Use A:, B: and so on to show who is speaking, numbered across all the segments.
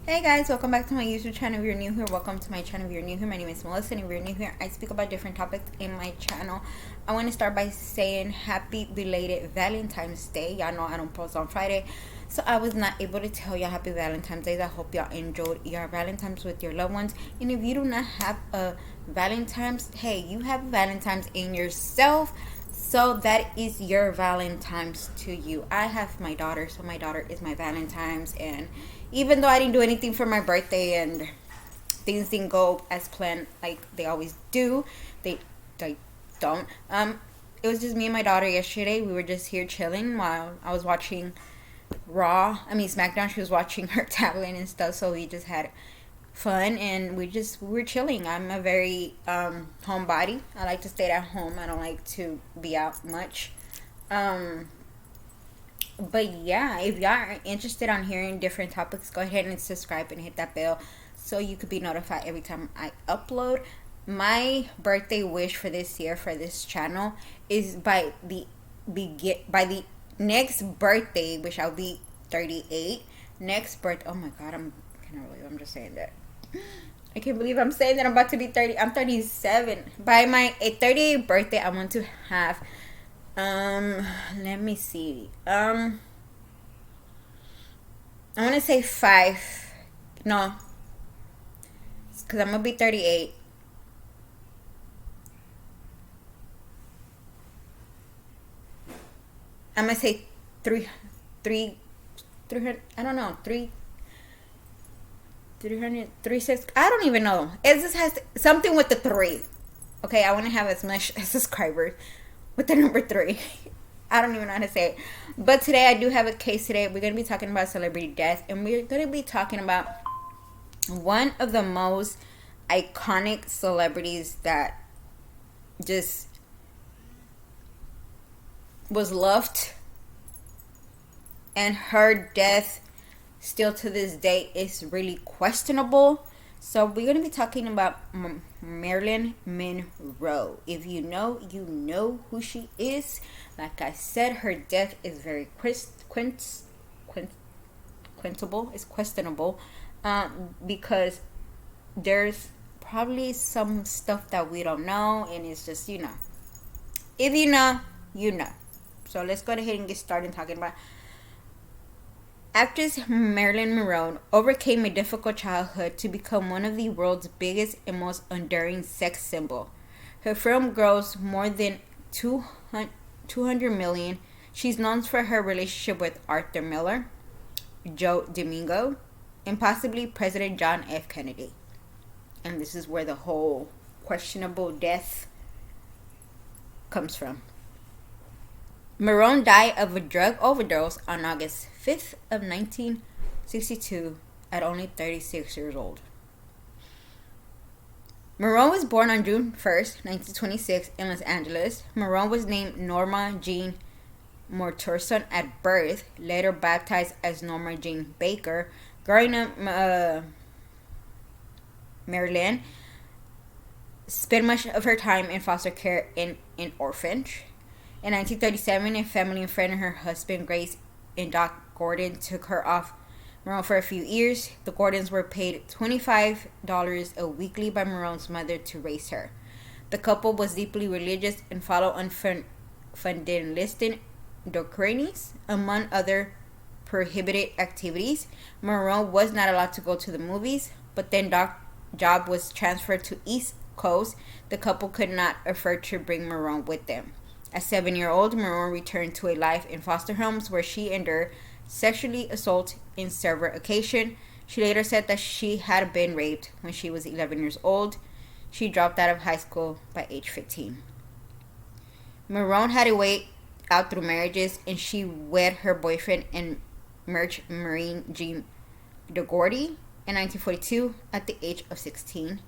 A: Hey guys, welcome back to my YouTube channel. If you're new here, welcome to my channel. If you're new here, my name is Melissa, and if you're new here, I speak about different topics in my channel. I want to start by saying happy belated Valentine's Day. Y'all know I don't post on Friday, so I was not able to tell y'all happy Valentine's Day. I hope y'all enjoyed your Valentine's with your loved ones. And if you do not have a Valentine's, hey, you have Valentine's in yourself. So that is your Valentine's to you. I have my daughter, so my daughter is my Valentine's. And even though I didn't do anything for my birthday and things didn't go as planned like they always do, they don't. It was just me and my daughter yesterday. We were just here chilling while I was watching SmackDown. She was watching her tablet and stuff, so we just had fun and we were chilling. I'm a very homebody. I like to stay at home. I don't like to be out much. But yeah, if y'all are interested on hearing different topics, go ahead and subscribe and hit that bell so you could be notified every time I upload. My birthday wish for this year for this channel is by the next birthday, which I'll be 38. Next birthday. Oh my god, I can't believe I'm just saying that. I can't believe I'm saying that I'm about to be 30. I'm 37. By my 38th birthday, I want to have let me see. I want to say 5. No. Cuz I'm going to be 38. I'm going to say 300, I don't know, 300, 36. I don't even know. It just has something with the 3. Okay, I want to have as much subscribers with the number 3. I don't even know how to say it. But today I do have a case today. We're going to be talking about celebrity death. And we're going to be talking about one of the most iconic celebrities that just was loved. And her death still to this day is really questionable. So we're going to be talking about Marilyn Monroe. If you know, you know who she is. Like I said, her death is very questionable because there's probably some stuff that we don't know, and it's just, if you know, you know. So let's go ahead and get started talking about actress Marilyn Monroe overcame a difficult childhood to become one of the world's biggest and most enduring sex symbol. Her film grossed more than 200 million. She's known for her relationship with Arthur Miller, Joe Domingo, and possibly President John F. Kennedy. And this is where the whole questionable death comes from. Monroe died of a drug overdose on August 5th of 1962 at only 36 years old. Monroe was born on June 1st, 1926 in Los Angeles. Monroe was named Norma Jean Mortensen at birth, later baptized as Norma Jean Baker. Growing up, Marilyn spent much of her time in foster care in an orphanage. In 1937, a family friend and her husband, Grace and Doc Gordon, took her off Monroe for a few years. The Gordons were paid $25 a weekly by Monroe's mother to raise her. The couple was deeply religious and followed fundamentalist doctrines, among other prohibited activities. Monroe was not allowed to go to the movies, but then Doc's job was transferred to East Coast. The couple could not afford to bring Monroe with them. At 7-year-old, Monroe returned to a life in foster homes where she endured sexually assault in several occasions. She later said that she had been raped when she was 11 years old. She dropped out of high school by age 15. Monroe had a way out through marriages, and she wed her boyfriend and Marine Jean DeGordy in 1942 at the age of 16.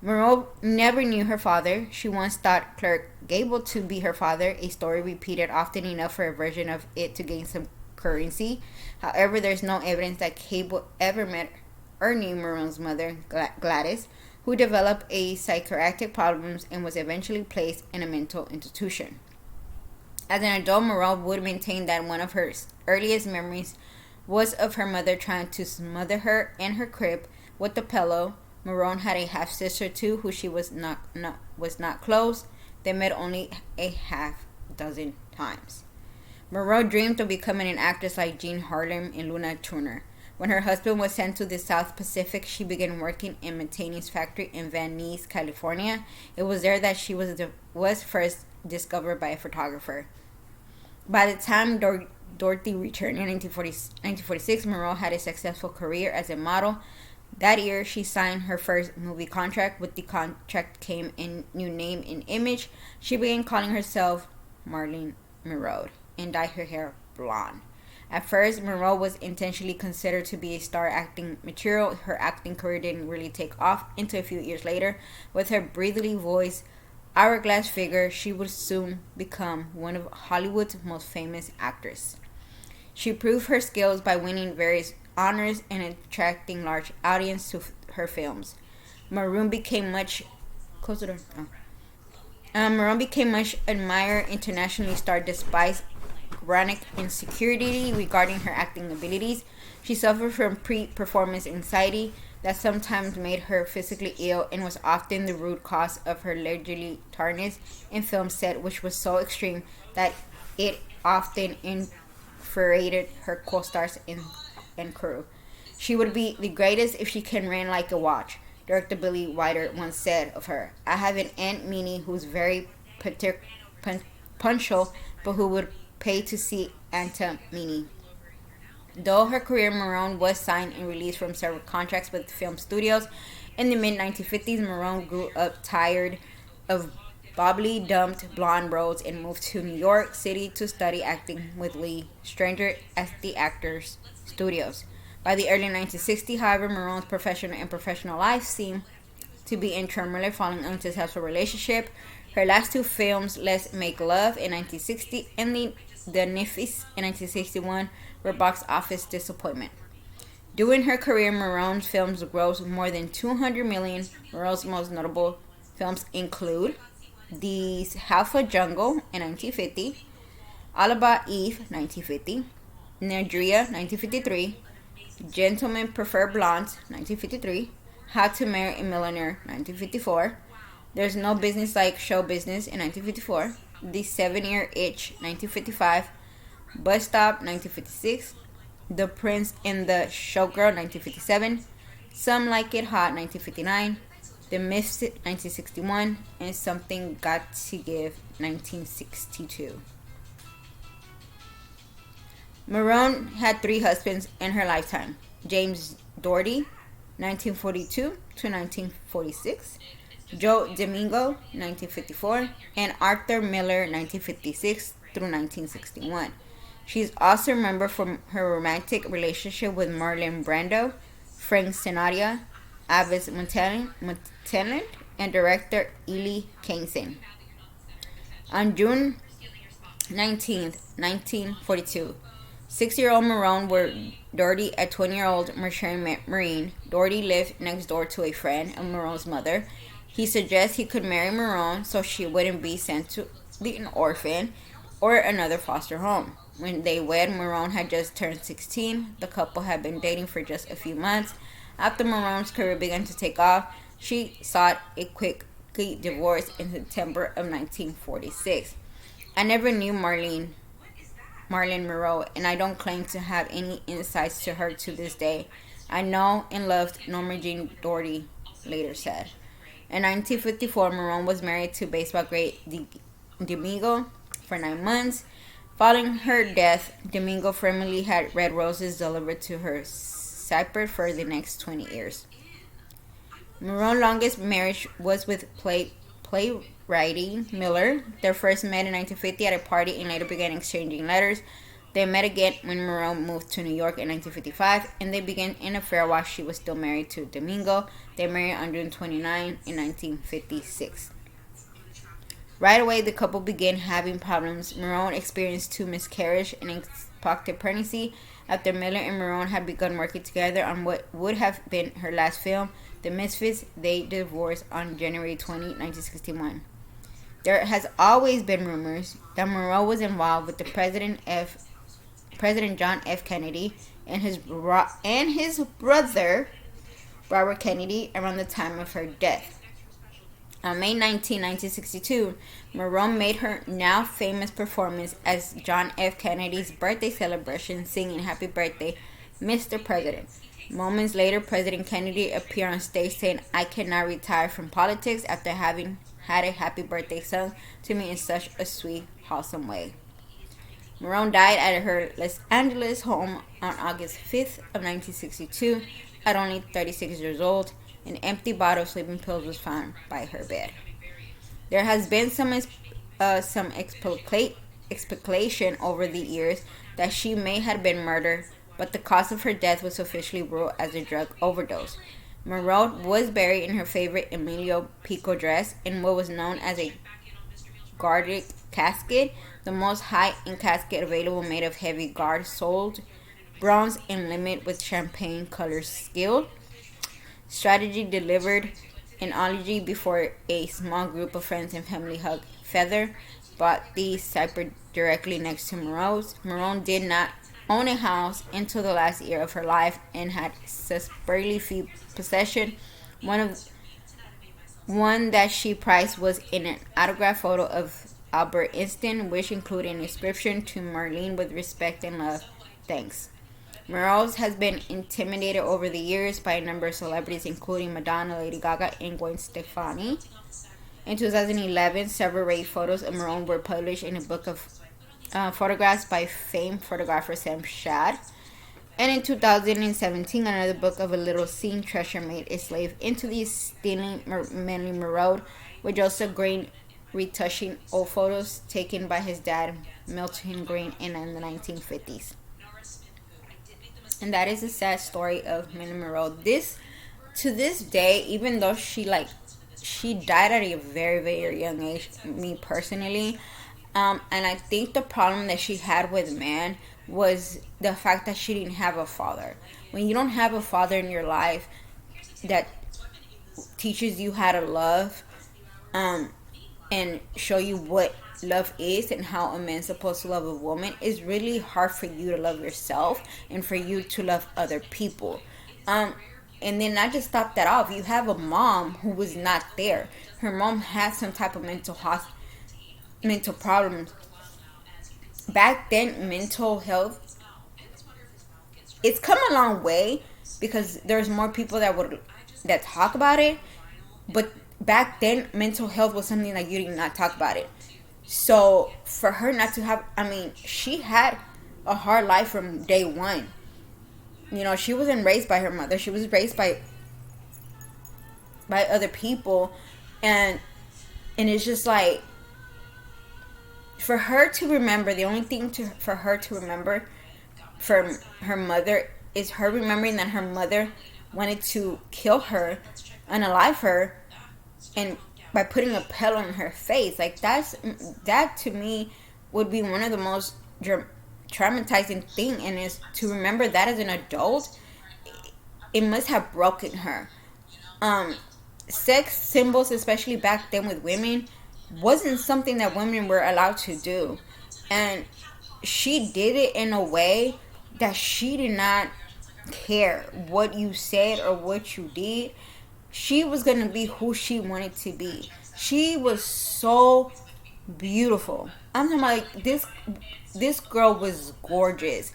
A: Monroe never knew her father. She once thought Clark Gable to be her father, a story repeated often enough for a version of it to gain some currency. However, there's no evidence that Gable ever met or knew Monroe's mother, Gladys, who developed a psychiatric problems and was eventually placed in a mental institution. As an adult, Monroe would maintain that one of her earliest memories was of her mother trying to smother her in her crib with a pillow. Monroe had a half sister too, who she was not close. They met only a half dozen times. Monroe dreamed of becoming an actress like Jean Harlem and Luna Turner. When her husband was sent to the South Pacific, she began working in Mantena's factory in Van Nuys, California. It was there that she was first discovered by a photographer. By the time Dorothy returned in 1946, Monroe had a successful career as a model. That year, she signed her first movie contract. With the contract came a new name and image. She began calling herself Marilyn Monroe and dyed her hair blonde. At first, Monroe was intentionally considered to be a star acting material. Her acting career didn't really take off until a few years later. With her breathly voice, hourglass figure, she would soon become one of Hollywood's most famous actresses. She proved her skills by winning various honors and attracting large audiences to her films. Maroon became much closer. Maroon became much admired internationally, starred despite chronic insecurity regarding her acting abilities. She suffered from pre-performance anxiety that sometimes made her physically ill and was often the root cause of her allegedly tartness in film set, which was so extreme that it often infuriated her co-stars and crew. She would be the greatest if she can run like a watch, director Billy Wilder once said of her. I have an Aunt Minnie who's very punctual, but who would pay to see Aunt Minnie. Though her career, Monroe was signed and released from several contracts with film studios. In the mid-1950s, Monroe grew up tired of bubbly, dumped blonde roles and moved to New York City to study acting with Lee Stranger at the Actors Studios. By the early 1960s, however, Monroe's professional life seemed to be in turmoil following an unsuccessful relationship. Her last two films, Let's Make Love in 1960 and The Nifis in 1961, were box office disappointment. During her career, Monroe's films grossed more than $200 million. Monroe's most notable films include The Halfa Jungle in 1950, All About Eve 1950, Nerdria 1953, Gentlemen Prefer Blondes 1953, How to Marry a Millionaire 1954, There's No Business Like Show Business in 1954, The 7-Year Itch 1955, Bus Stop 1956, The Prince and the Showgirl 1957, Some Like It Hot 1959, The Misfit 1961, and Something Got to Give 1962. Monroe had 3 husbands in her lifetime: James Doherty 1942 to 1946, Joe Domingo 1954, and Arthur Miller 1956 through 1961. She is also remembered for her romantic relationship with Marlon Brando, Frank Sinatra, Abbas Montellin, and director Ely Kaysen. On June 19, 1942, 6-year-old Monroe were Doherty a 20-year-old Merchant Marine. Doherty lived next door to a friend of Monroe's mother. He suggested he could marry Monroe so she wouldn't be sent to an orphan or another foster home. When they wed, Monroe had just turned 16. The couple had been dating for just a few months. After Monroe's career began to take off, she sought a quick divorce in September of 1946. I never knew Marilyn Monroe, and I don't claim to have any insights to her to this day. I know and loved Norma Jean Doherty, later said. In 1954, Monroe was married to baseball great Domingo for 9 months. Following her death, Domingo family had red roses delivered to her cypress for the next 20 years. Monroe's longest marriage was with playwright Miller. They first met in 1950 at a party and later began exchanging letters. They met again when Monroe moved to New York in 1955, and they began an affair while she was still married to Domingo. They married on June 29 in 1956. Right away, the couple began having problems. Monroe experienced 2 miscarriages and expected pregnancy. After Miller and Monroe had begun working together on what would have been her last film, The Misfits, they divorced on January 20, 1961. There has always been rumors that Monroe was involved with the President John F. Kennedy and his brother Robert Kennedy around the time of her death. On May 19, 1962, Monroe made her now famous performance as John F. Kennedy's birthday celebration, singing "Happy Birthday, Mr. President." Moments later, President Kennedy appeared on stage saying, "I cannot retire from politics after having had a happy birthday sung to me in such a sweet, wholesome way." Monroe died at her Los Angeles home on August 5th of 1962 at only 36 years old. An empty bottle of sleeping pills was found by her bed. There has been some speculation over the years that she may have been murdered, but the cause of her death was officially ruled as a drug overdose. Monroe was buried in her favorite Emilio Pico dress in what was known as a guarded casket, the most high-end casket available, made of heavy guard, sold bronze and limit with champagne color skill. Strategy delivered an eulogy before a small group of friends and family hugged Feather, bought the cypher directly next to Monroe's. Monroe did not own a house until the last year of her life and had suspiciously few possessions. One that she prized was in an autographed photo of Albert Einstein, which included an inscription to Marilyn with respect and love. Thanks. Monroe has been intimidated over the years by a number of celebrities, including Madonna, Lady Gaga, and Gwen Stefani. In 2011, several rare photos of Monroe were published in a book of photographs by famed photographer Sam Shad. And in 2017, another book of a little seen treasure made a slave into the stealing Marilyn Monroe, with Joseph Green retouching old photos taken by his dad, Milton Green, in the 1950s. And that is the sad story of Marilyn Monroe. To this day, even though she died at a very, very young age, me personally, and I think the problem that she had with man was the fact that she didn't have a father. When you don't have a father in your life that teaches you how to love, and show you what love is and how a man's supposed to love a woman, it's really hard for you to love yourself and for you to love other people. And then not just stop that off. You have a mom who was not there. Her mom had some type of mental problems. Back then, mental health, it's come a long way because there's more people that talk about it. But back then, mental health was something that you did not talk about it. So for her not to have, she had a hard life from day one. She wasn't raised by her mother. She was raised by other people, and it's just like, for her to remember, the only thing for her to remember from her mother is her remembering that her mother wanted to kill her, unalive her, and by putting a pill on her face. Like, that to me would be one of the most traumatizing thing, and is to remember that as an adult, it must have broken her. Sex symbols, especially back then with women, wasn't something that women were allowed to do, and she did it in a way that she did not care what you said or what you did. She was gonna be who she wanted to be. She was so beautiful. I'm talking like this girl was gorgeous.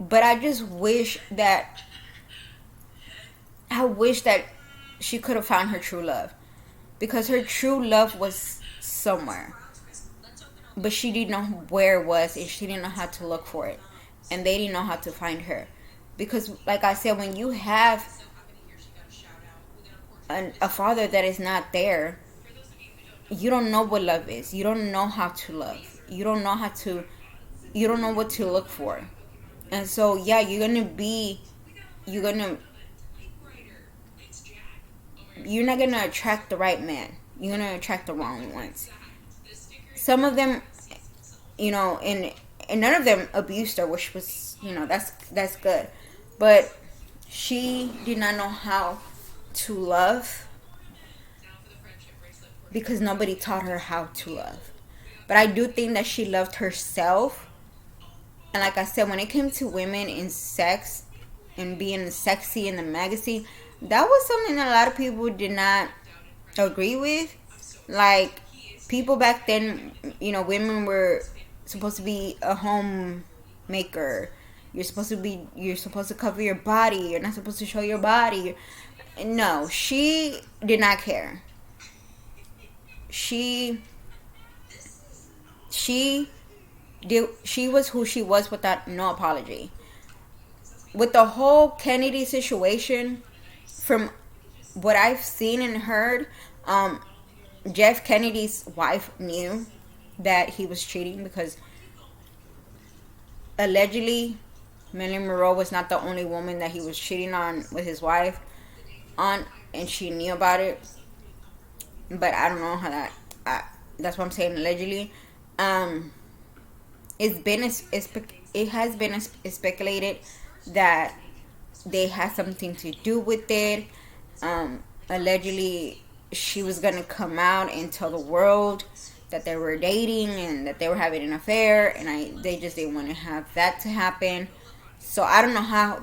A: But I wish that she could have found her true love, because her true love was somewhere, but she didn't know where it was, and she didn't know how to look for it, and they didn't know how to find her. Because like I said, when you have a father that is not there, you don't know what love is. You don't know how to love. You don't know what to look for. And so yeah, you're not gonna attract the right man. You're gonna attract the wrong ones. Some of them, and none of them abused her, which was, that's good. But she did not know how to love because nobody taught her how to love. But I do think that she loved herself And like I said, when it came to women in sex and being sexy in the magazine, that was something that a lot of people did not agree with. Like, people back then, women were supposed to be a homemaker. You're supposed to cover your body. You're not supposed to show your body. No, she did not care. She she she was who she was without no apology. With the whole Kennedy situation, from what I've seen and heard, Jeff Kennedy's wife knew that he was cheating because allegedly Marilyn Monroe was not the only woman that he was cheating on with his wife on, and she knew about it. But I don't know how that. That's what I'm saying. Allegedly, um, it has been speculated that they had something to do with it. Allegedly, she was gonna come out and tell the world that they were dating and that they were having an affair, and they just didn't want to have that to happen. So I don't know how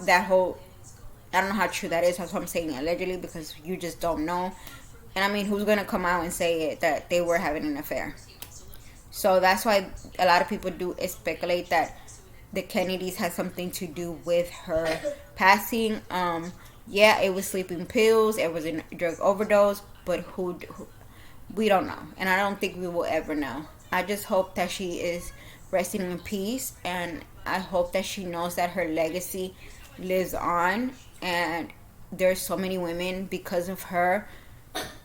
A: true that is. That's what I'm saying allegedly, because you just don't know. And I mean, who's gonna come out and say it, that they were having an affair? So that's why a lot of people do speculate that the Kennedys had something to do with her passing. Yeah, it was sleeping pills, it was a drug overdose, but who we don't know, and I don't think we will ever know. I just hope that she is resting in peace, and I hope that she knows that her legacy lives on, and there's so many women because of her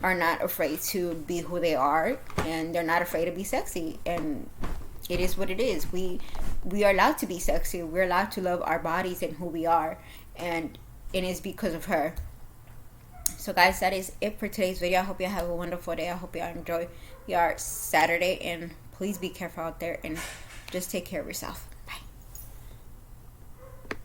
A: are not afraid to be who they are, and they're not afraid to be sexy, and it is what it is. We are allowed to be sexy. We're allowed to love our bodies and who we are, and it is because of her. So guys, that is it for today's video. I hope you have a wonderful day. I hope you enjoy your Saturday, and please be careful out there and just take care of yourself.